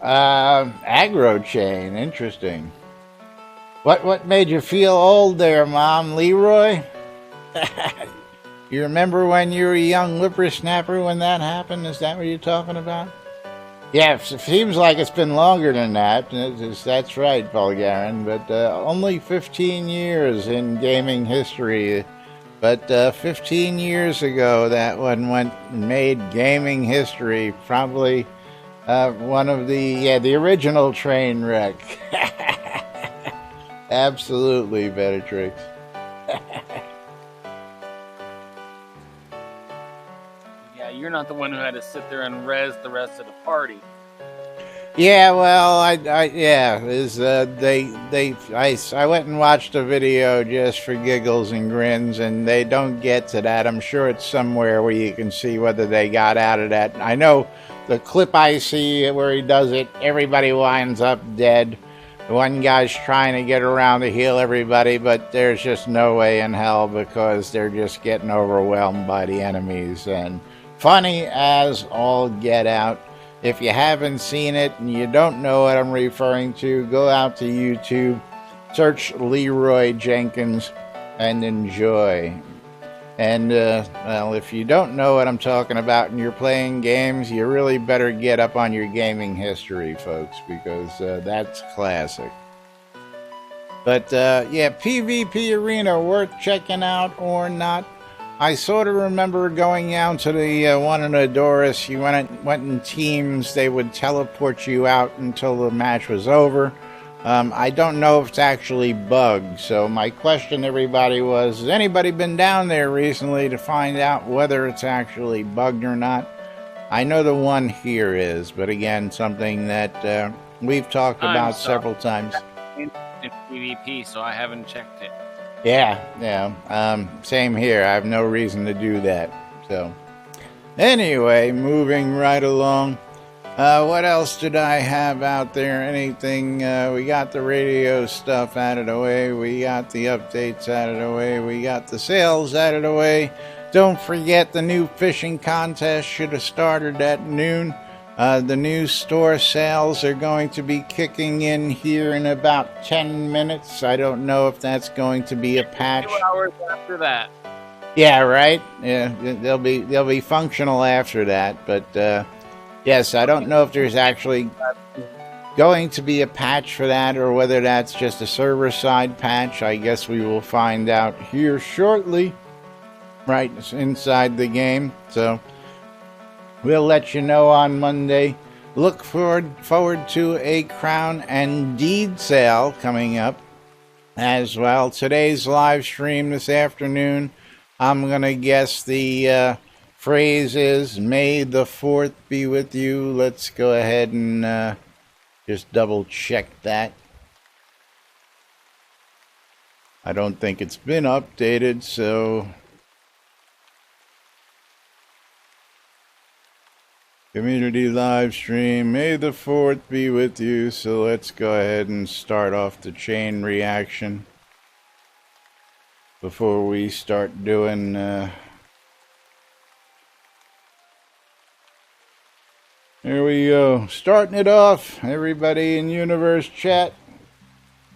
aggro chain, interesting. What made you feel old there, Mom? Leroy? You remember when you were a young whippersnapper when that happened? Is that what you're talking about? Yeah, it seems like it's been longer than that. That's right, Bulgarian. But only 15 years in gaming history. But 15 years ago, that one made gaming history. Probably one of the original train wreck. Absolutely, Bellatrix. You're not the one who had to sit there and res the rest of the party. Yeah, well, I went and watched a video just for giggles and grins, and they don't get to that. I'm sure it's somewhere where you can see whether they got out of that. I know the clip I see where he does it, everybody winds up dead. The one guy's trying to get around to heal everybody, but there's just no way in hell because they're just getting overwhelmed by the enemies. And funny as all get out. If you haven't seen it and you don't know what I'm referring to, go out to YouTube, search Leroy Jenkins, and enjoy. And, well, if you don't know what I'm talking about and you're playing games, you really better get up on your gaming history, folks, because that's classic. But, yeah, PvP Arena, worth checking out or not. I sort of remember going out to the one in Adoris. You went in teams. They would teleport you out until the match was over. I don't know if it's actually bugged. So my question to everybody was, has anybody been down there recently to find out whether it's actually bugged or not? I know the one here is, but again, something that we've talked about several times. In PvP, so I haven't checked it. Yeah. Same here. I have no reason to do that. So, anyway, moving right along. What else did I have out there? Anything? We got the radio stuff out of the way. We got the updates out of the way. We got the sales out of the way. Don't forget the new fishing contest should have started at noon. The new store sales are going to be kicking in here in about 10 minutes. I don't know if that's going to be a patch. 2 hours after that. Yeah, right? Yeah, they'll be functional after that. But, yes, I don't know if there's actually going to be a patch for that or whether that's just a server-side patch. I guess we will find out here shortly, right inside the game. So we'll let you know on Monday. Look forward to a Crown and Deed sale coming up as well. Today's live stream this afternoon, I'm going to guess the phrase is, May the 4th be with you. Let's go ahead and just double check that. I don't think it's been updated, so community live stream, May the 4th be with you. So let's go ahead and start off the chain reaction before we start doing here we go. Starting it off, everybody in Universe Chat,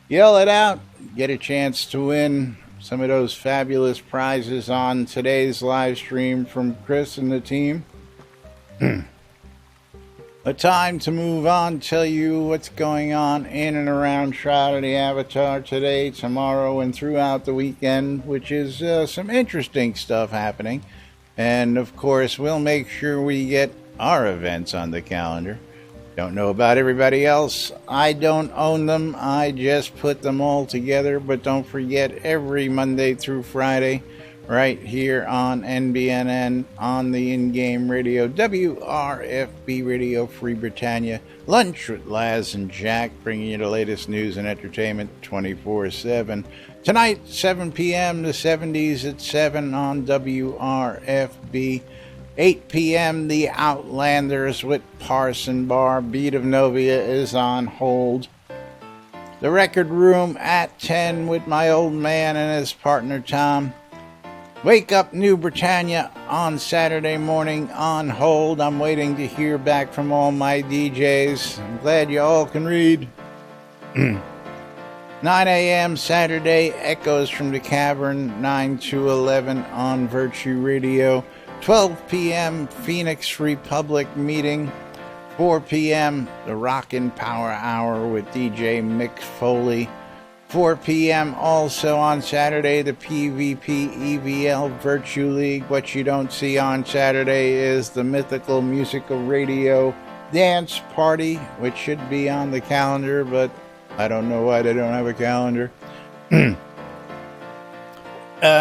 yell it out. Get a chance to win some of those fabulous prizes on today's live stream from Chris and the team. A time to move on, tell you what's going on in and around Shroud of the Avatar today, tomorrow, and throughout the weekend, which is some interesting stuff happening. And of course, we'll make sure we get our events on the calendar. Don't know about everybody else. I don't own them. I just put them all together. But don't forget, every Monday through Friday, right here on NBNN, on the in-game radio, WRFB Radio Free Britannia, Lunch with Laz and Jack, bringing you the latest news and entertainment 24/7. Tonight, 7 p.m., the 70s at 7 on WRFB. 8 p.m., The Outlanders with Parson Bar. Beat of Novia is on hold. The Record Room at 10 with my old man and his partner Tom. Wake Up New Britannia on Saturday morning on hold. I'm waiting to hear back from all my DJs. I'm glad you all can read. 9 a.m. Saturday, Echoes from the Cavern, 9 to 11 on Virtue Radio. 12 p.m. Phoenix Republic meeting. 4 p.m. the Rockin' Power Hour with DJ Mick Foley. 4 p.m. also on Saturday, the PvP EVL Virtue League. What you don't see on Saturday is the Mythical Musical Radio Dance Party, which should be on the calendar, but I don't know why they don't have a calendar.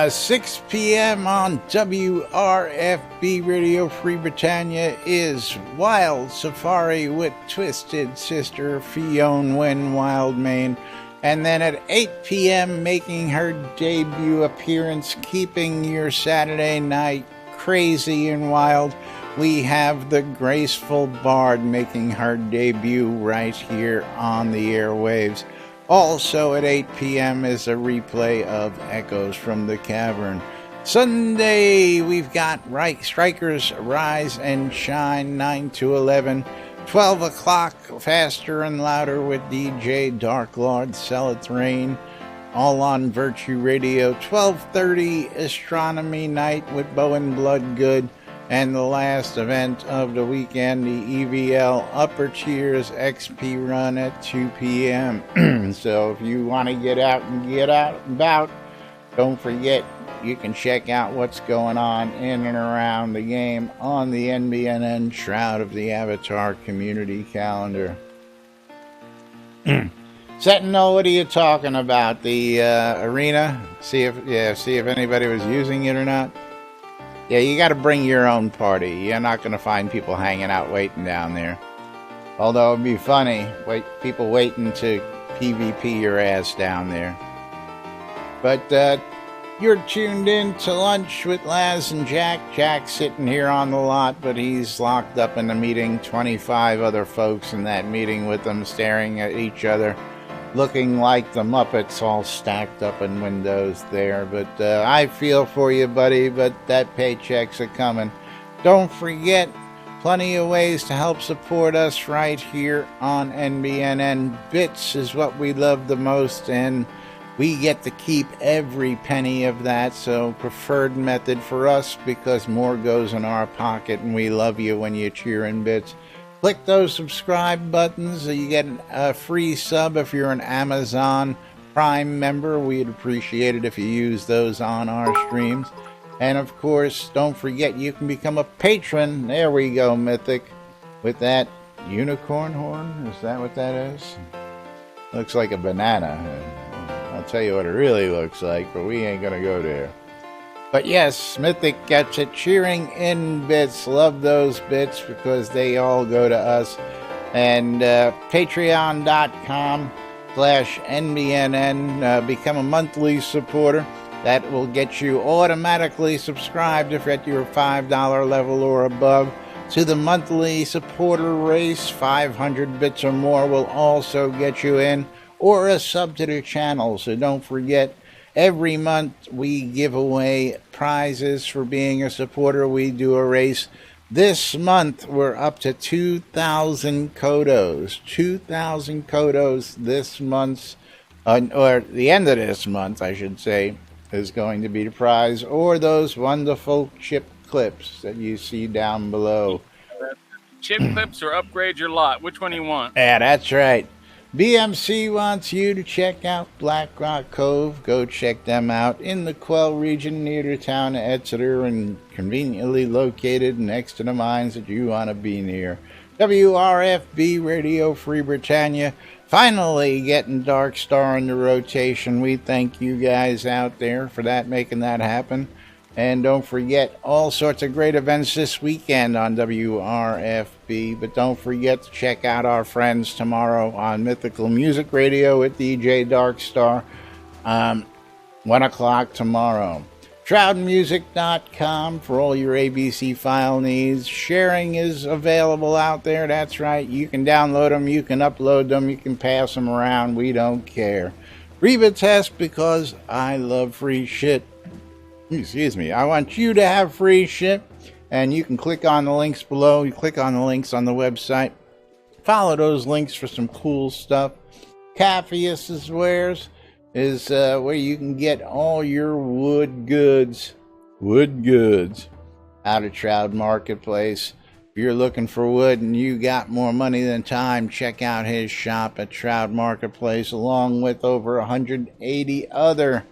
6 p.m. on WRFB Radio Free Britannia is Wild Safari with Twisted Sister Fionn Wynn Wildmane. And then at 8 p.m., making her debut appearance, keeping your Saturday night crazy and wild, we have the Graceful Bard making her debut right here on the airwaves. Also at 8 p.m. is a replay of Echoes from the Cavern. Sunday, we've got Strikers Rise and Shine, 9 to 11. 12 o'clock, Faster and Louder with DJ Dark Lord Celatrain, all on Virtue Radio. 12:30, Astronomy Night with Bowen Bloodgood. And the last event of the weekend, the EVL Upper Tiers XP Run at 2 p.m. So if you want to get out and about, don't forget, you can check out what's going on in and around the game on the NBNN Shroud of the Avatar community calendar. Sentinel, what are you talking about? The arena? See if anybody was using it or not. Yeah, you got to bring your own party. You're not going to find people hanging out waiting down there. Although it'd be funny, people waiting to PvP your ass down there. But you're tuned in to Lunch with Laz and Jack. Jack's sitting here on the lot, but he's locked up in a meeting. 25 other folks in that meeting with them, staring at each other, looking like the Muppets all stacked up in windows there. But I feel for you, buddy, but that paycheck's a-coming. Don't forget, plenty of ways to help support us right here on NBNN. Bits is what we love the most, and we get to keep every penny of that, so preferred method for us, because more goes in our pocket, and we love you when you cheer in bits. Click those subscribe buttons. You get a free sub if you're an Amazon Prime member. We'd appreciate it if you use those on our streams. And of course, don't forget, you can become a patron. There we go, Mythic, with that unicorn horn. Is that what that is? Looks like a banana. I'll tell you what it really looks like, but we ain't gonna go there. But yes, Mythic gets it. Cheering in bits. Love those bits because they all go to us. And patreon.com NBNN. Become a monthly supporter. That will get you automatically subscribed if at your $5 level or above to the monthly supporter race. 500 bits or more will also get you in, or a sub to the channel. So don't forget, every month we give away prizes for being a supporter. We do a race. This month we're up to 2,000 Kodos. 2,000 Kodos this month, or the end of this month, I should say, is going to be the prize, or those wonderful chip clips that you see down below. Chip clips or upgrade your lot. Which one do you want? Yeah, that's right. BMC wants you to check out Black Rock Cove. Go check them out in the Quell region near the town of Exeter and conveniently located next to the mines that you want to be near. WRFB Radio Free Britannia. Finally getting Dark Star in the rotation. We thank you guys out there for that, making that happen. And don't forget, all sorts of great events this weekend on WRFB. But don't forget to check out our friends tomorrow on Mythical Music Radio with DJ Dark Star. 1 o'clock tomorrow. ShroudMusic.com for all your ABC file needs. Sharing is available out there. That's right. You can download them. You can upload them. You can pass them around. We don't care. Reba Test, because I love free shit. Excuse me. I want you to have free shit. And you can click on the links below. You click on the links on the website. Follow those links for some cool stuff. Caffeus' wares is where you can get all your wood goods out of Shroud Marketplace. If you're looking for wood and you got more money than time, check out his shop at Shroud Marketplace, along with over 180 other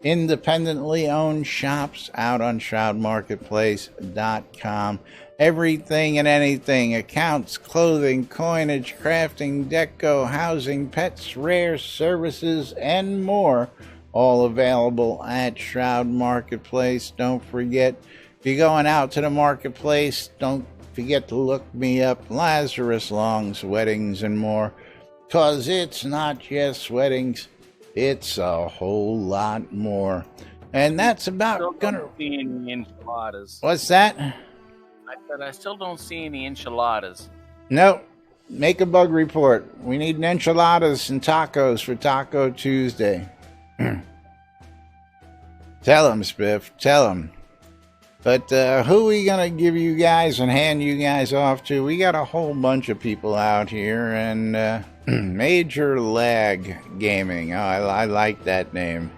independently owned shops out on shroudmarketplace.com. Everything and anything: accounts, clothing, coinage, crafting, deco, housing, pets, rare services, and more, all available at Shroud Marketplace. Don't forget, if you're going out to the marketplace, don't forget to look me up, Lazarus Long's Weddings and More, because it's not just weddings, it's a whole lot more. And that's about gonna... see any enchiladas. What's that? I said I still don't see any enchiladas. Nope. Make a bug report. We need enchiladas and tacos for Taco Tuesday. Tell them, Spiff. Tell them. But who are we going to give you guys and hand you guys off to? We got a whole bunch of people out here. And Major Lag Gaming. Oh, I like that name.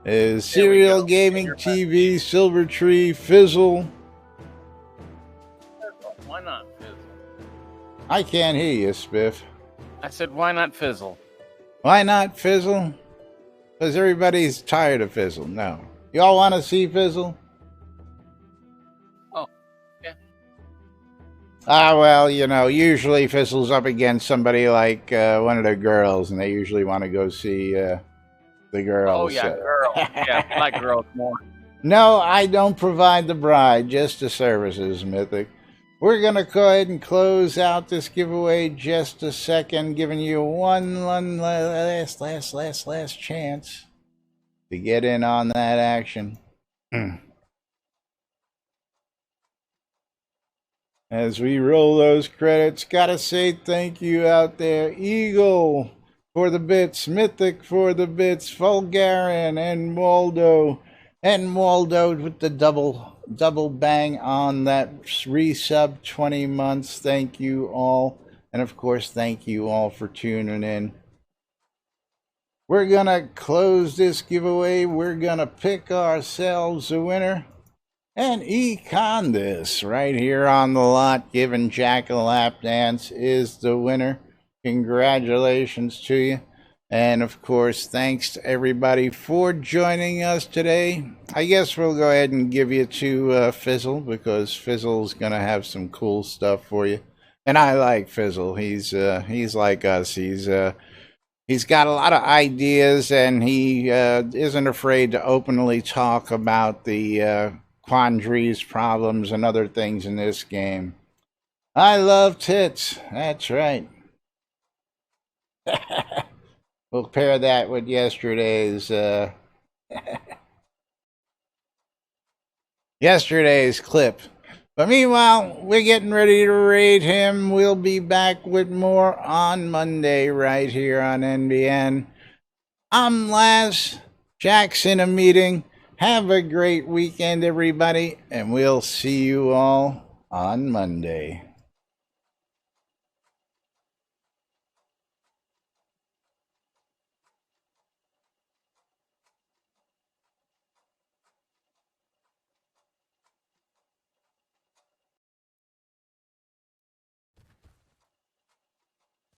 Serial Gaming TV, Silver Tree, Fizzle. Why not Fizzle? I can't hear you, Spiff. I said, why not Fizzle? Why not Fizzle? Because everybody's tired of Fizzle. No. Y'all want to see Fizzle? Oh, yeah. Well, you know, usually Fizzle's up against somebody like one of the girls, and they usually want to go see the girls. Oh, yeah, girls. Yeah, I like girls more. No, I don't provide the bride, just the services, Mythic. We're going to go ahead and close out this giveaway just a second, giving you one last chance to get in on that action. As we roll those credits, gotta say thank you out there. Eagle for the bits, Mythic for the bits, Fulgarian and Waldo. And Waldo with the double bang on that resub 20 months. Thank you all. And of course, thank you all for tuning in. We're going to close this giveaway. We're going to pick ourselves a winner. And Econ this right here on the lot, giving Jack a lap dance, is the winner. Congratulations to you. And of course, thanks to everybody for joining us today. I guess we'll go ahead and give you to Fizzle, because Fizzle's going to have some cool stuff for you. And I like Fizzle. He's like us. He's got a lot of ideas, and he isn't afraid to openly talk about the quandaries, problems, and other things in this game. I love tits. That's right. We'll pair that with yesterday's clip. But meanwhile, we're getting ready to raid him. We'll be back with more on Monday right here on NBN. I'm Laz. Jack's in a meeting. Have a great weekend, everybody, and we'll see you all on Monday.